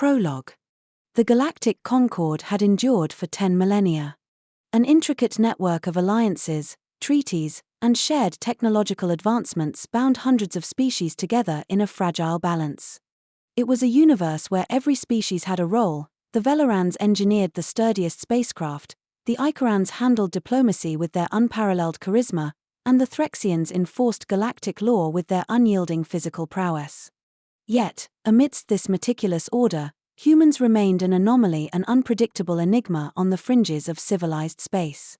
Prologue. The galactic concord had endured for 10 millennia. An intricate network of alliances, treaties, and shared technological advancements bound hundreds of species together in a fragile balance. It was a universe where every species had a role. The Velorans engineered the sturdiest spacecraft, the Icarans handled diplomacy with their unparalleled charisma, and the Threxians enforced galactic law with their unyielding physical prowess. Yet, amidst this meticulous order, humans remained an anomaly, an unpredictable enigma on the fringes of civilized space.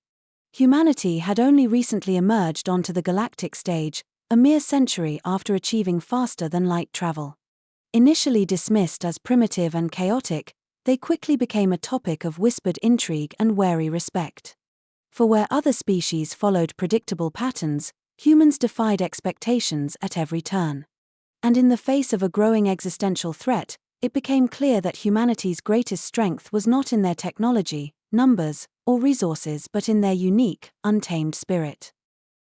Humanity had only recently emerged onto the galactic stage, a mere century after achieving faster-than-light travel. Initially dismissed as primitive and chaotic, they quickly became a topic of whispered intrigue and wary respect. For where other species followed predictable patterns, humans defied expectations at every turn. And in the face of a growing existential threat, it became clear that humanity's greatest strength was not in their technology, numbers, or resources but in their unique, untamed spirit.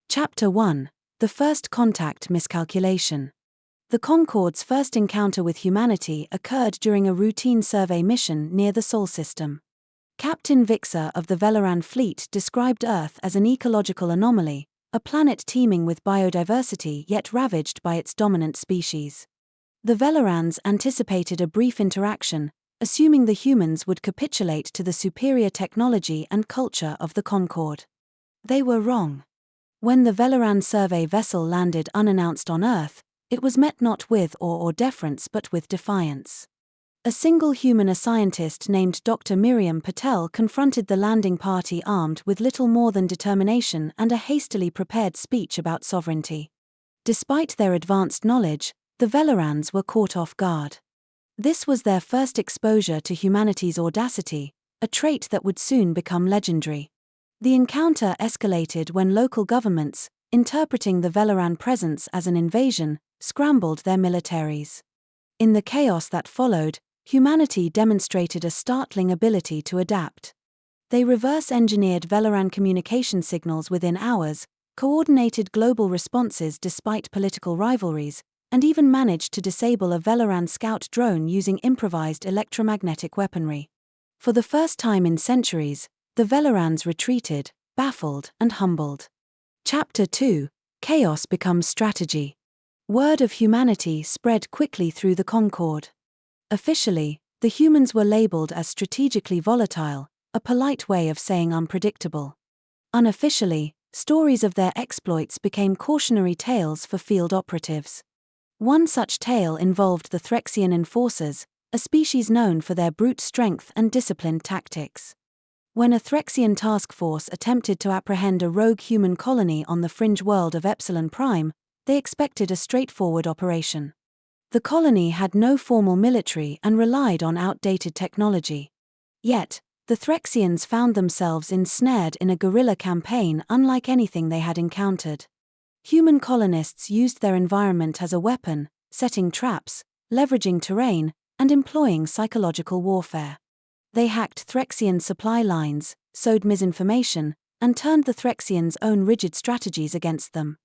Chapter 1: The First Contact Miscalculation. The Concord's first encounter with humanity occurred during a routine survey mission near the Sol system. Captain Vixer of the Veloran fleet described Earth as an ecological anomaly, a planet teeming with biodiversity yet ravaged by its dominant species. The Velorans anticipated a brief interaction, assuming the humans would capitulate to the superior technology and culture of the Concord. They were wrong. When the Veloran survey vessel landed unannounced on Earth, it was met not with awe or deference but with defiance. A single human, a scientist named Dr. Miriam Patel, confronted the landing party armed with little more than determination and a hastily prepared speech about sovereignty. Despite their advanced knowledge, the Velorans were caught off guard. This was their first exposure to humanity's audacity, a trait that would soon become legendary. The encounter escalated when local governments, interpreting the Veloran presence as an invasion, scrambled their militaries. In the chaos that followed, humanity demonstrated a startling ability to adapt. They reverse-engineered Veloran communication signals within hours, coordinated global responses despite political rivalries, and even managed to disable a Veloran scout drone using improvised electromagnetic weaponry. For the first time in centuries, the Velorans retreated, baffled and humbled. Chapter 2: Chaos Becomes Strategy. Word of humanity spread quickly through the Concord. Officially, the humans were labeled as strategically volatile, a polite way of saying unpredictable. Unofficially, stories of their exploits became cautionary tales for field operatives. One such tale involved the Threxian enforcers, a species known for their brute strength and disciplined tactics. When a Threxian task force attempted to apprehend a rogue human colony on the fringe world of Epsilon Prime, they expected a straightforward operation. The colony had no formal military and relied on outdated technology. Yet, the Threxians found themselves ensnared in a guerrilla campaign unlike anything they had encountered. Human colonists used their environment as a weapon, setting traps, leveraging terrain, and employing psychological warfare. They hacked Threxian supply lines, sowed misinformation, and turned the Threxians' own rigid strategies against them.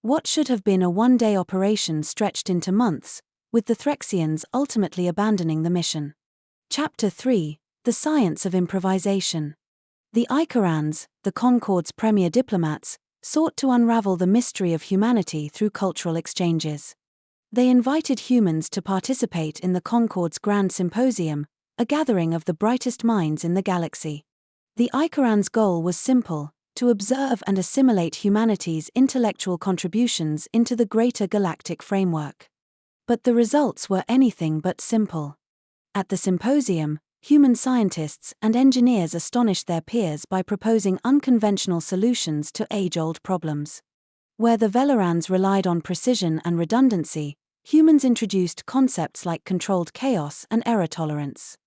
What should have been a one-day operation stretched into months, with the Threxians ultimately abandoning the mission. Chapter 3: The Science of Improvisation. The Icarans, the Concord's premier diplomats, sought to unravel the mystery of humanity through cultural exchanges. They invited humans to participate in the Concord's Grand Symposium, a gathering of the brightest minds in the galaxy. The Icarans' goal was simple: to observe and assimilate humanity's intellectual contributions into the greater galactic framework. But the results were anything but simple. At the symposium, human scientists and engineers astonished their peers by proposing unconventional solutions to age-old problems. Where the Velorans relied on precision and redundancy, humans introduced concepts like controlled chaos and error tolerance.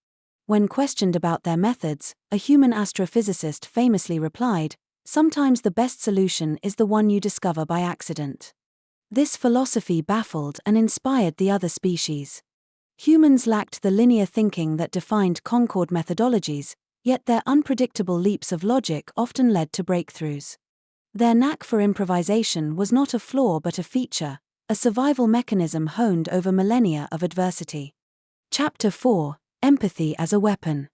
When questioned about their methods, a human astrophysicist famously replied, "Sometimes the best solution is the one you discover by accident." This philosophy baffled and inspired the other species. Humans lacked the linear thinking that defined Concord methodologies, yet their unpredictable leaps of logic often led to breakthroughs. Their knack for improvisation was not a flaw but a feature, a survival mechanism honed over millennia of adversity. Chapter 4: empathy as a weapon.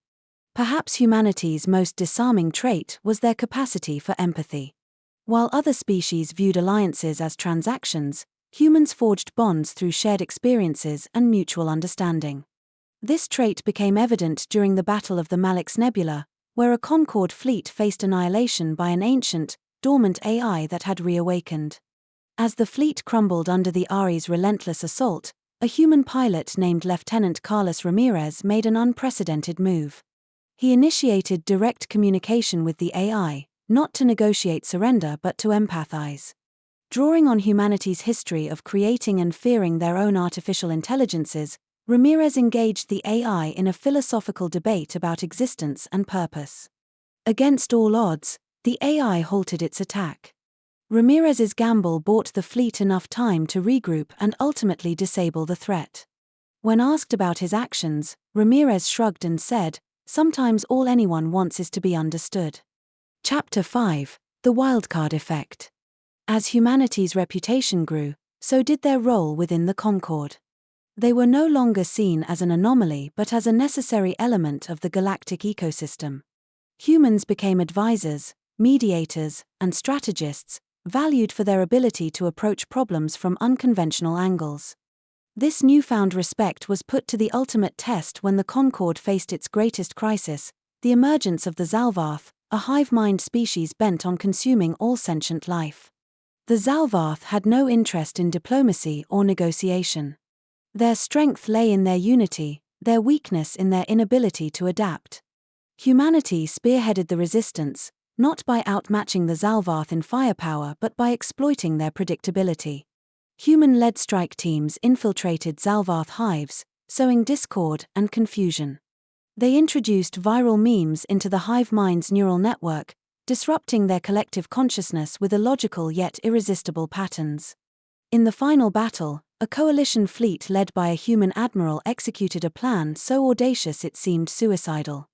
Perhaps humanity's most disarming trait was their capacity for empathy. While other species viewed alliances as transactions, humans forged bonds through shared experiences and mutual understanding. This trait became evident during the Battle of the Malix Nebula, where a Concorde fleet faced annihilation by an ancient, dormant AI that had reawakened. As the fleet crumbled under the Ari's relentless assault, a human pilot named Lieutenant Carlos Ramirez made an unprecedented move. He initiated direct communication with the AI, not to negotiate surrender but to empathize. Drawing on humanity's history of creating and fearing their own artificial intelligences, Ramirez engaged the AI in a philosophical debate about existence and purpose. Against all odds, the AI halted its attack. Ramirez's gamble bought the fleet enough time to regroup and ultimately disable the threat. When asked about his actions, Ramirez shrugged and said, "Sometimes all anyone wants is to be understood." Chapter 5: The Wildcard Effect. As humanity's reputation grew, so did their role within the Concorde. They were no longer seen as an anomaly but as a necessary element of the galactic ecosystem. Humans became advisors, mediators, and strategists, valued for their ability to approach problems from unconventional angles. This newfound respect was put to the ultimate test when the Concorde faced its greatest crisis, the emergence of the Zalvarth, a hive-mind species bent on consuming all sentient life. The Zalvarth had no interest in diplomacy or negotiation. Their strength lay in their unity, their weakness in their inability to adapt. Humanity spearheaded the resistance, not by outmatching the Zalvarth in firepower but by exploiting their predictability. Human-led strike teams infiltrated Zalvarth hives, sowing discord and confusion. They introduced viral memes into the hive mind's neural network, disrupting their collective consciousness with illogical yet irresistible patterns. In the final battle, a coalition fleet led by a human admiral executed a plan so audacious it seemed suicidal.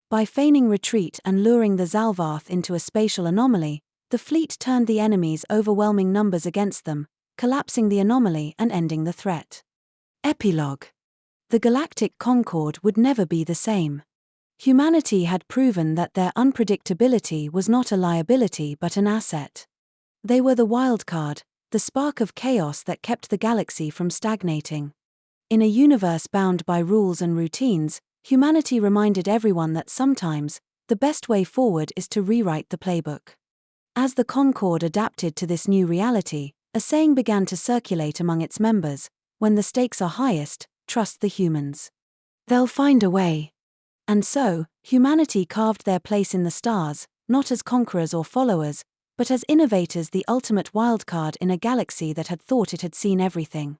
By feigning retreat and luring the Zalvarth into a spatial anomaly, the fleet turned the enemy's overwhelming numbers against them, collapsing the anomaly and ending the threat. Epilogue. The galactic Concorde would never be the same. Humanity had proven that their unpredictability was not a liability but an asset. They were the wildcard, the spark of chaos that kept the galaxy from stagnating. In a universe bound by rules and routines, humanity reminded everyone that sometimes, the best way forward is to rewrite the playbook. As the Concorde adapted to this new reality, a saying began to circulate among its members: when the stakes are highest, trust the humans. They'll find a way. And so, humanity carved their place in the stars, not as conquerors or followers, but as innovators, the ultimate wildcard in a galaxy that had thought it had seen everything.